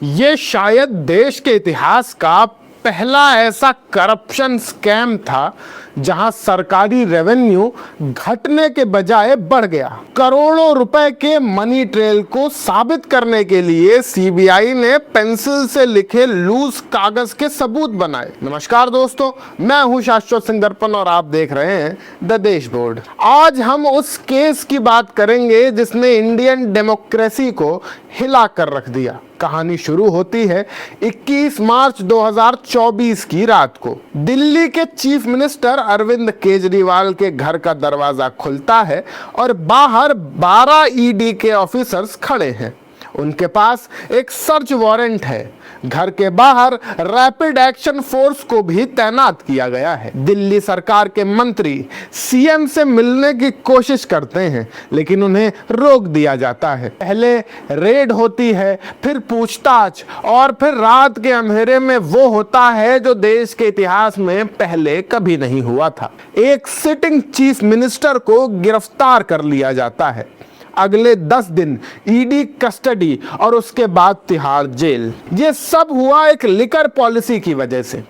ये शायद देश के इतिहास का पहला ऐसा करप्शन स्कैम था जहां सरकारी रेवेन्यू घटने के बजाय बढ़ गया। करोड़ों रुपए के मनी ट्रेल को साबित करने के लिए सीबीआई ने पेंसिल से लिखे लूज कागज के सबूत बनाए। नमस्कार दोस्तों, मैं हूं शाश्वत सिंह दर्पण और आप देख रहे हैं द देश बोर्ड। आज हम उस केस की बात करेंगे जिसने इंडियन डेमोक्रेसी को हिला कर रख दिया। कहानी शुरू होती है 21 मार्च 2024 की रात को। दिल्ली के चीफ मिनिस्टर अरविंद केजरीवाल के घर का दरवाजा खुलता है और बाहर 12 ईडी के ऑफिसर्स खड़े हैं। उनके पास एक सर्च वारंट है। घर के बाहर रैपिड एक्शन फोर्स को भी तैनात किया गया है। दिल्ली सरकार के मंत्री सीएम से मिलने की कोशिश करते हैं लेकिन उन्हें रोक दिया जाता है। पहले रेड होती है, फिर पूछताछ और फिर रात के अंधेरे में वो होता है जो देश के इतिहास में पहले कभी नहीं हुआ था। एक सिटिंग चीफ मिनिस्टर को गिरफ्तार कर लिया जाता है। अगले 10 दिन ईडी कस्टडी और उसके बाद तिहाड़ जेल। ये सब हुआ एक लिकर पॉलिसी की वजह से।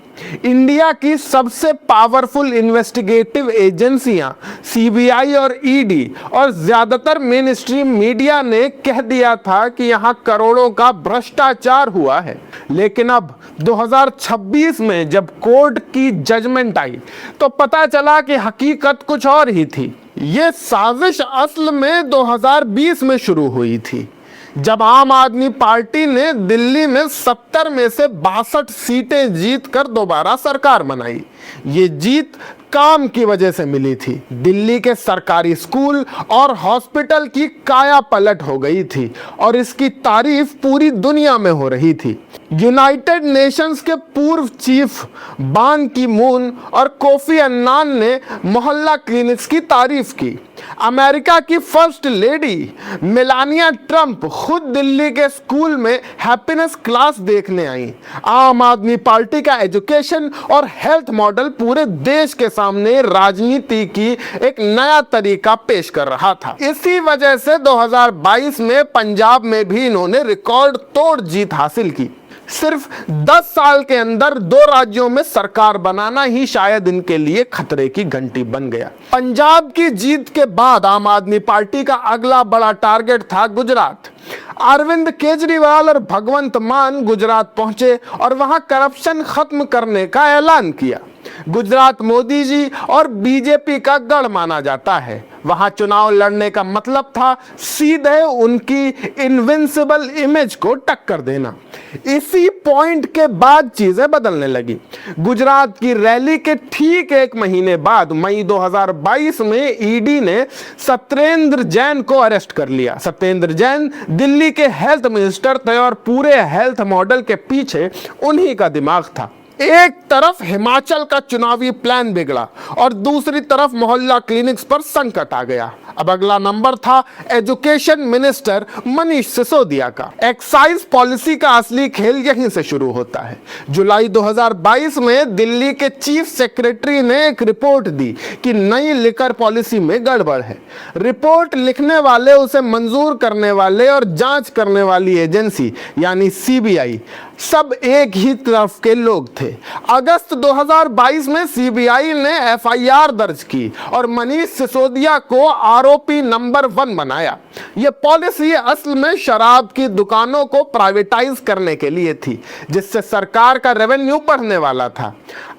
इंडिया की सबसे पावरफुल इन्वेस्टिगेटिव एजेंसियां सीबीआई और ईडी और ज्यादातर मेन स्ट्रीम मीडिया ने कह दिया था कि यहां करोड़ों का भ्रष्टाचार हुआ है। लेकिन अब 2026 में जब कोर्ट की जजमेंट आई तो पता चला कि हकीकत कुछ और ही थी। ये साजिश असल में 2020 में शुरू हुई थी जब आम आदमी पार्टी ने दिल्ली में 70 में से 62 सीटें जीतकर दोबारा सरकार बनाई। ये जीत काम की वजह से मिली थी। दिल्ली के सरकारी स्कूल और हॉस्पिटल की काया पलट हो गई थी और इसकी तारीफ पूरी दुनिया में हो रही थी। यूनाइटेड नेशंस के पूर्व चीफ बान की मून और कोफी अन्नान ने मोहल्ला क्लिनिक्स की तारीफ की। अमेरिका की फर्स्ट लेडी मेलानिया ट्रंप खुद दिल्ली के स्कूल में हैप्पीनेस क्लास देखने आई। आम आदमी पार्टी का एजुकेशन और हेल्थ मॉडल पूरे देश के सामने राजनीति की एक नया तरीका पेश कर रहा था। इसी वजह से 2022 में पंजाब में भी इन्होंने रिकॉर्ड तोड़ जीत हासिल की। सिर्फ 10 साल के अंदर 2 राज्यों में सरकार बनाना ही शायद इनके लिए खतरे की घंटी बन गया। पंजाब की जीत के बाद आम आदमी पार्टी का अगला बड़ा टारगेट था गुजरात। अरविंद केजरीवाल और भगवंत मान गुजरात पहुंचे और वहां करप्शन खत्म करने का ऐलान किया। गुजरात मोदी जी और बीजेपी का गढ़ माना जाता है। वहां चुनाव लड़ने का मतलब था सीधे उनकी इनविंसिबल इमेज को टक्कर देना। इसी पॉइंट के बाद चीजें बदलने लगी। गुजरात की रैली के ठीक 1 महीने बाद मई 2022 में ईडी ने सत्येंद्र जैन को अरेस्ट कर लिया। सत्येंद्र जैन दिल्ली के हेल्थ मिनिस्टर थे और पूरे हेल्थ मॉडल के पीछे उन्हीं का दिमाग था। एक तरफ हिमाचल का चुनावी प्लान बिगड़ा और दूसरी तरफ मोहल्ला क्लिनिक्स पर संकट आ गया। अब अगला नंबर था एजुकेशन मिनिस्टर मनीष सिसोदिया का। एक्साइज पॉलिसी का असली खेल यहीं से शुरू होता है। जुलाई 2022 में दिल्ली के चीफ सेक्रेटरी ने एक रिपोर्ट दी कि नई लिकर पॉलिसी में गड़बड़ है। रिपोर्ट लिखने वाले, उसे मंजूर करने वाले और जांच करने वाली एजेंसी यानी सीबीआई सब एक ही तरफ के लोग थे। अगस्त 2022 में सीबीआई ने एफआईआर दर्ज की और मनीष सिसोदिया को आरोपी नंबर 1 बनाया। यह पॉलिसी असल में शराब की दुकानों को प्राइवेटाइज करने के लिए थी जिससे सरकार का रेवेन्यू बढ़ने वाला था।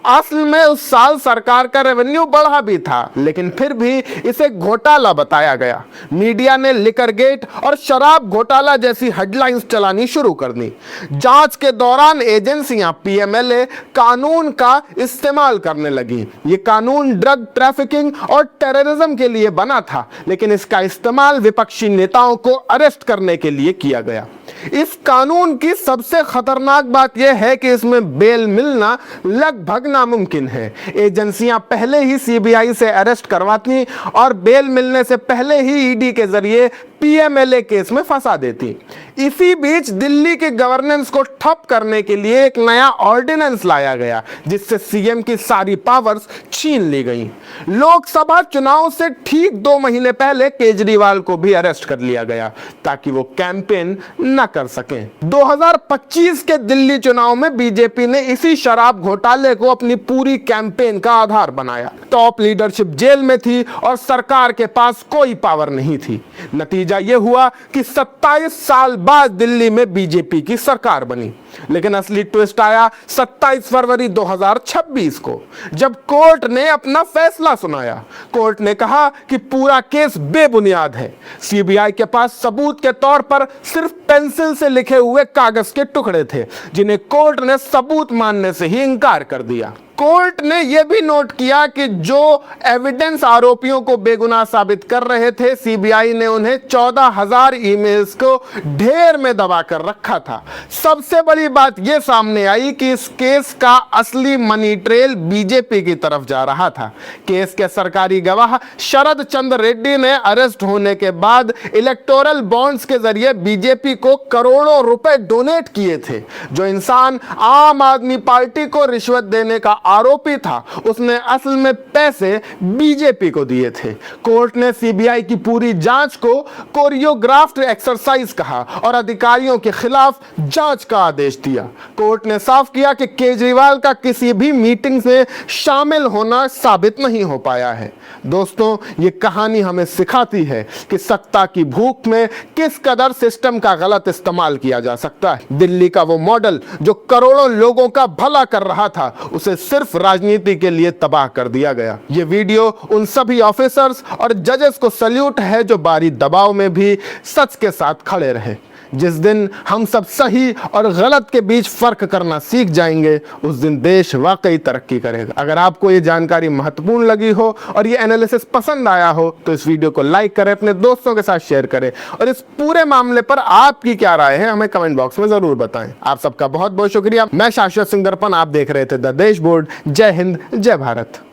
असल में उस साल सरकार का रेवेन्यू बढ़ा भी था लेकिन फिर भी इसे घोटाला बताया गया। मीडिया ने लिकर गेट और शराब घोटाला जैसी हेडलाइंस चलानी शुरू कर दी। जांच के दौरान एजेंसियां पीएमएलए कानून का इस्तेमाल करने लगी। ये कानून ड्रग ट्रैफिकिंग और टेररिज्म के लिए बना था लेकिन इसका इस्तेमाल विपक्षी नेताओं को अरेस्ट करने के लिए किया गया। इस कानून की सबसे खतरनाक बात यह है कि इसमें बेल मिलना लगभग नामुमकिन है। एजेंसियां पहले ही सीबीआई से अरेस्ट करवाती और बेल मिलने से पहले ही ईडी के जरिए पीएमएलए केस में फंसा देती। इसी बीच दिल्ली की गवर्नेंस को ठप करने के लिए एक नया ऑर्डिनेंस लाया गया जिससे सीएम की सारी पावर्स छीन ली गई। लोकसभा चुनाव से ठीक 2 महीने पहले केजरीवाल को भी अरेस्ट कर लिया गया ताकि वो कैंपेन न कर सकें। 2025 के दिल्ली चुनाव में बीजेपी ने इसी शराब घोटाले को अपनी पूरी कैंपेन का आधार बनाया। टॉप लीडरशिप जेल में थी और सरकार के पास कोई पावर नहीं थी। नतीजा यह हुआ कि 27 साल बाद दिल्ली में बीजेपी की सरकार बनी। लेकिन असली ट्विस्ट आया 27 फरवरी 2026 को, जब कोर्ट ने अपना फैसला सुनाया। कोर्ट ने कहा कि पूरा केस बेबुनियाद है। सीबीआई के पास सबूत के तौर पर सिर्फ पेंसिल से लिखे हुए कागज के टुकड़े थे जिन्हें कोर्ट ने सबूत मानने से ही इनकार कर दिया। कोर्ट ने यह भी नोट किया कि जो एविडेंस आरोपियों को बेगुनाह साबित कर रहे थे, सीबीआई ने उन्हें 14,000 ईमेल्स को ढेर में दबा कर रखा था। सबसे बड़ी बात यह सामने आई कि इस केस का असली मनी ट्रेल बीजेपी की तरफ जा रहा था। केस के सरकारी गवाह शरद चंद्र रेड्डी ने अरेस्ट होने के बाद इलेक्टोरल बॉन्ड्स के जरिए बीजेपी को करोड़ों रुपए डोनेट किए थे। जो इंसान आम आदमी पार्टी को रिश्वत देने का आरोपी था, उसने असल में पैसे बीजेपी को दिए थे। कोर्ट ने सीबीआई की पूरी जांच को कोरियोग्राफ्ड एक्सरसाइज कहा और अधिकारियों के खिलाफ जांच का आदेश दिया। कोर्ट ने साफ किया कि केजरीवाल का किसी भी मीटिंग में शामिल होना साबित नहीं हो पाया है। दोस्तों, ये कहानी हमें सिखाती है कि सत्ता की भूख में किस कदर सिस्टम का गलत इस्तेमाल किया जा सकता है। दिल्ली का वो मॉडल जो करोड़ों लोगों का भला कर रहा था, उसे सिर्फ राजनीति के लिए तबाह कर दिया गया। ये वीडियो उन सभी ऑफिसर्स और जजेस को सल्यूट है जो बारी दबाव में भी सच के साथ खड़े रहे। जिस दिन हम सब सही और गलत के बीच फर्क करना सीख जाएंगे, उस दिन देश वाकई तरक्की करेगा। अगर आपको ये जानकारी महत्वपूर्ण लगी हो और ये एनालिसिस पसंद आया हो तो इस वीडियो को लाइक करें, अपने दोस्तों के साथ शेयर करें और इस पूरे मामले पर आपकी क्या राय है हमें कमेंट बॉक्स में जरूर बताएं। आप सबका बहुत बहुत शुक्रिया। मैं शाश्वत सिंह दर्पण, आप देख रहे थे द देश बोर्ड। जय हिंद, जय भारत।